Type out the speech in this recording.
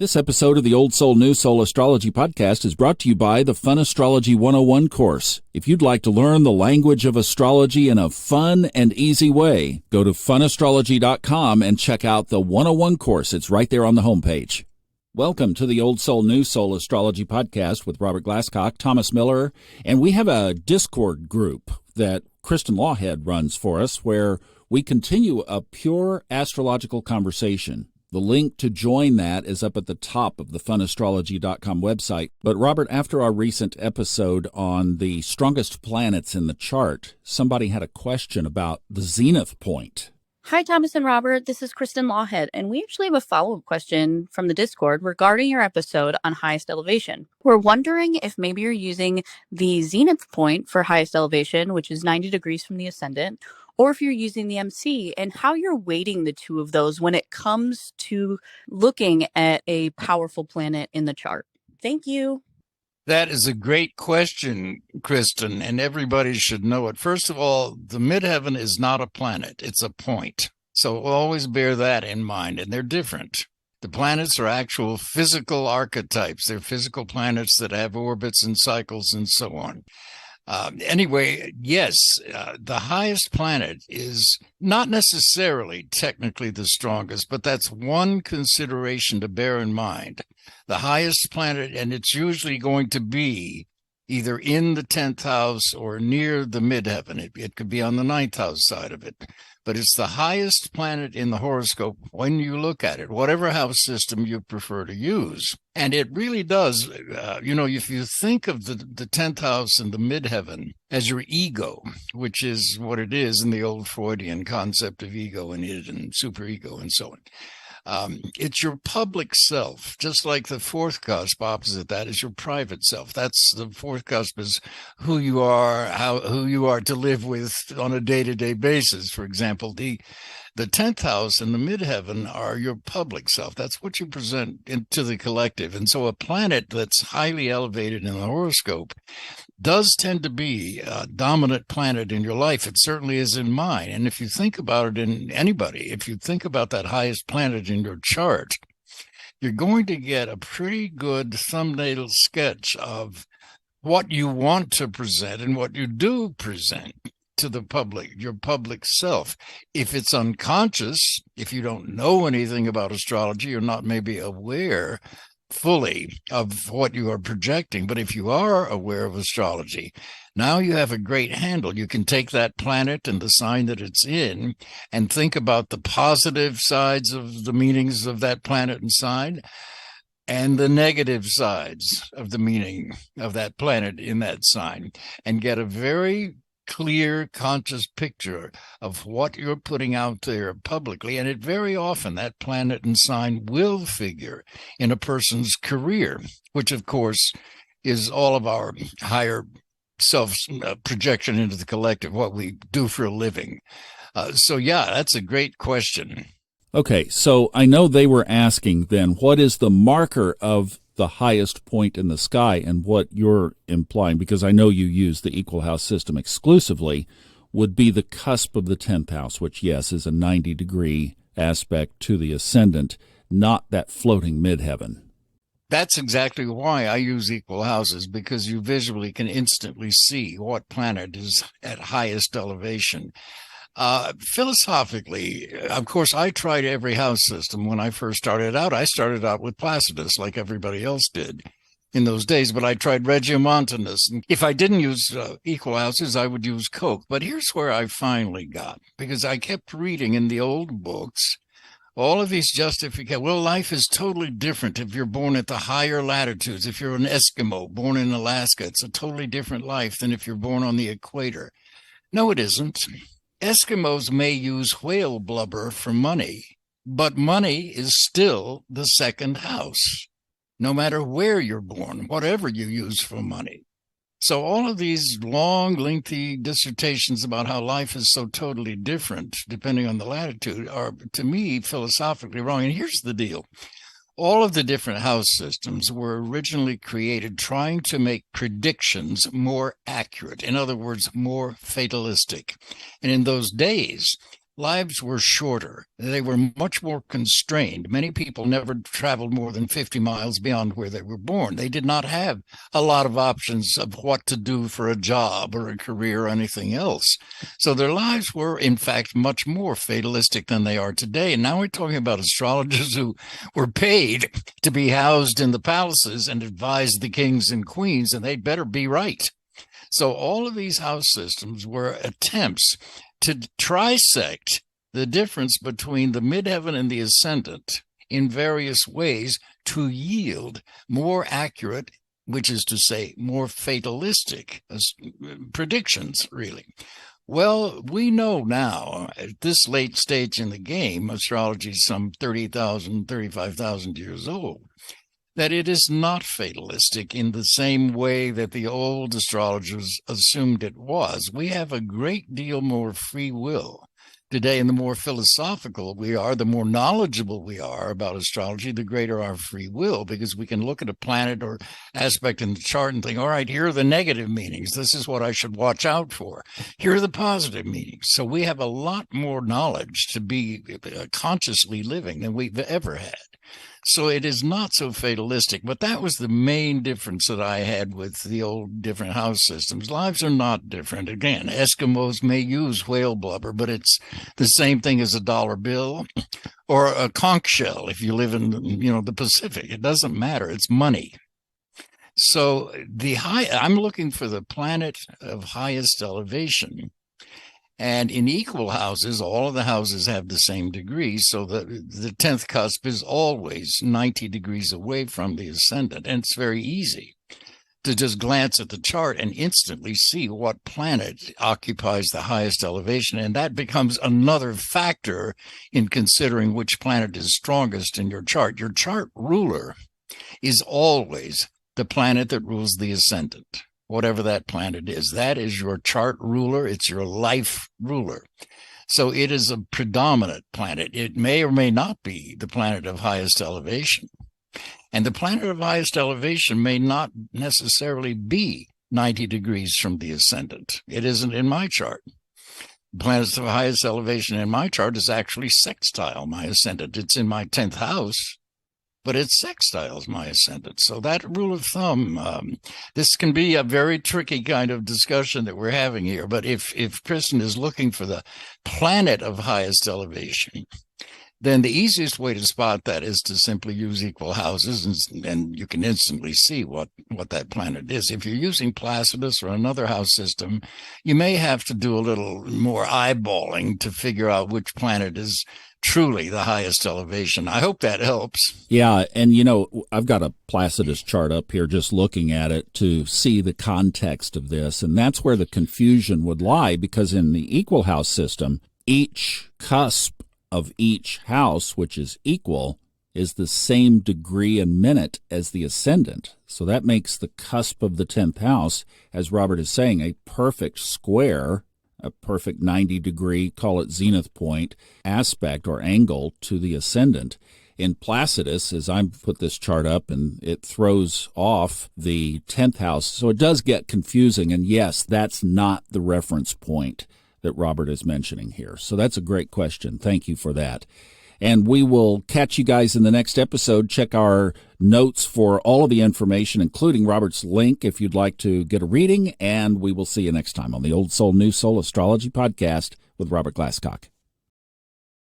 This episode of the Old Soul, New Soul Astrology podcast is brought to you by the Fun Astrology 101 course. If you'd like to learn the language of astrology in a fun and easy way, go to funastrology.com and check out the 101 course. It's right there on the homepage. Welcome to the Old Soul, New Soul Astrology podcast with Robert Glasscock, Thomas Miller, and we have a Discord group that Kristen Lawhead runs for us where we continue a pure astrological conversation. The link to join that is up at the top of the funastrology.com website. But Robert, after our recent episode on the strongest planets in the chart, somebody had a question about the zenith point. Hi, Thomas and Robert. This is Kristen Lawhead, and we actually have a follow-up question from the Discord regarding your episode on highest elevation. We're wondering if maybe you're using the zenith point for highest elevation, which is 90 degrees from the ascendant, or if you're using the MC, and how you're weighting the two of those when it comes to looking at a powerful planet in the chart. Thank you. That is a great question, Kristen, and everybody should know it. First of all, the midheaven is not a planet. It's a point. So always bear that in mind, and they're different. The planets are actual physical archetypes. They're physical planets that have orbits and cycles and so on. Anyway, yes, the highest planet is not necessarily technically the strongest, but that's one consideration to bear in mind. The highest planet, and it's usually going to be either in the 10th house or near the midheaven. It could be on the 9th house side of it, but it's the highest planet in the horoscope when you look at it, whatever house system you prefer to use. And it really does, if you think of the 10th house and the midheaven as your ego, which is what it is in the old Freudian concept of ego and id and superego and so on. It's your public self, just like the fourth cusp opposite that is your private self. That's the fourth cusp is who you are, who you are to live with on a day-to-day basis. For example, the 10th house and the midheaven are your public self. That's what you present into the collective. And so a planet that's highly elevated in the horoscope does tend to be a dominant planet in your life. It certainly is in mine. And if you think about it in anybody, if you think about that highest planet in your chart, you're going to get a pretty good thumbnail sketch of what you want to present and what you do present to the public, your public self. If it's unconscious, if you don't know anything about astrology, you're not maybe aware fully of what you are projecting. But if you are aware of astrology, now you have a great handle. You can take that planet and the sign that it's in and think about the positive sides of the meanings of that planet and sign and the negative sides of the meaning of that planet in that sign, and get a very clear, conscious picture of what you're putting out there publicly. And it very often, that planet and sign will figure in a person's career, which of course is all of our higher self projection into the collective, what we do for a living. So yeah, that's a great question. Okay, so I know they were asking then, what is the marker of the highest point in the sky, and what you're implying, because I know you use the equal house system exclusively, would be the cusp of the 10th house, which, yes, is a 90-degree aspect to the ascendant, not that floating midheaven. That's exactly why I use equal houses, because you visually can instantly see what planet is at highest elevation. Philosophically, of course, I tried every house system. When I first started out, I started out with Placidus, like everybody else did in those days, but I tried Regiomontanus. And if I didn't use equal houses, I would use Koch. But here's where I finally got, because I kept reading in the old books all of these justifications. Well, life is totally different if you're born at the higher latitudes. If you're an Eskimo born in Alaska, it's a totally different life than if you're born on the equator. No, it isn't. Eskimos may use whale blubber for money, but money is still the second house, no matter where you're born, whatever you use for money. So all of these long, lengthy dissertations about how life is so totally different, depending on the latitude, are, to me, philosophically wrong. And here's the deal. All of the different house systems were originally created trying to make predictions more accurate. In other words, more fatalistic. And in those days, lives were shorter. They were much more constrained. Many people never traveled more than 50 miles beyond where they were born. They did not have a lot of options of what to do for a job or a career or anything else. So their lives were, in fact, much more fatalistic than they are today. And now we're talking about astrologers who were paid to be housed in the palaces and advise the kings and queens, and they'd better be right. So all of these house systems were attempts to trisect the difference between the midheaven and the ascendant in various ways to yield more accurate, which is to say, more fatalistic predictions, really. Well, we know now, at this late stage in the game, astrology is some 30,000, 35,000 years old, that it is not fatalistic in the same way that the old astrologers assumed it was. We have a great deal more free will today, and the more philosophical we are, the more knowledgeable we are about astrology, the greater our free will, because we can look at a planet or aspect in the chart and think, all right, here are the negative meanings. This is what I should watch out for. Here are the positive meanings. So we have a lot more knowledge to be consciously living than we've ever had. So it is not so fatalistic, but that was the main difference that I had with the old different house systems. Lives are not different. Again, Eskimos may use whale blubber, but it's the same thing as a dollar bill or a conch shell if you live in, the Pacific. It doesn't matter. It's money. So I'm looking for the planet of highest elevation. And in equal houses, all of the houses have the same degrees. So the 10th cusp is always 90 degrees away from the ascendant. And it's very easy to just glance at the chart and instantly see what planet occupies the highest elevation. And that becomes another factor in considering which planet is strongest in your chart. Your chart ruler is always the planet that rules the ascendant. Whatever that planet is, that is your chart ruler. It's your life ruler. So it is a predominant planet. It may or may not be the planet of highest elevation. And the planet of highest elevation may not necessarily be 90 degrees from the ascendant. It isn't in my chart. The planet of highest elevation in my chart is actually sextile my ascendant. It's in my 10th house, but it sextiles my ascendant. So that rule of thumb, this can be a very tricky kind of discussion that we're having here. But if Kristen is looking for the planet of highest elevation, then the easiest way to spot that is to simply use equal houses, and you can instantly see what that planet is. If you're using Placidus or another house system, you may have to do a little more eyeballing to figure out which planet is truly the highest elevation. I hope that helps. Yeah, and I've got a Placidus chart up here just looking at it to see the context of this, and that's where the confusion would lie, because in the equal house system, each cusp of each house, which is equal, is the same degree and minute as the ascendant. So that makes the cusp of the 10th house, as Robert is saying, a perfect square, a perfect 90-degree, call it zenith point, aspect or angle to the ascendant. In Placidus, as I put this chart up, and it throws off the 10th house, so it does get confusing. And yes, that's not the reference point that Robert is mentioning here. So that's a great question. Thank you for that. And we will catch you guys in the next episode. Check our notes for all of the information, including Robert's link if you'd like to get a reading. And we will see you next time on the Old Soul, New Soul Astrology Podcast with Robert Glasscock.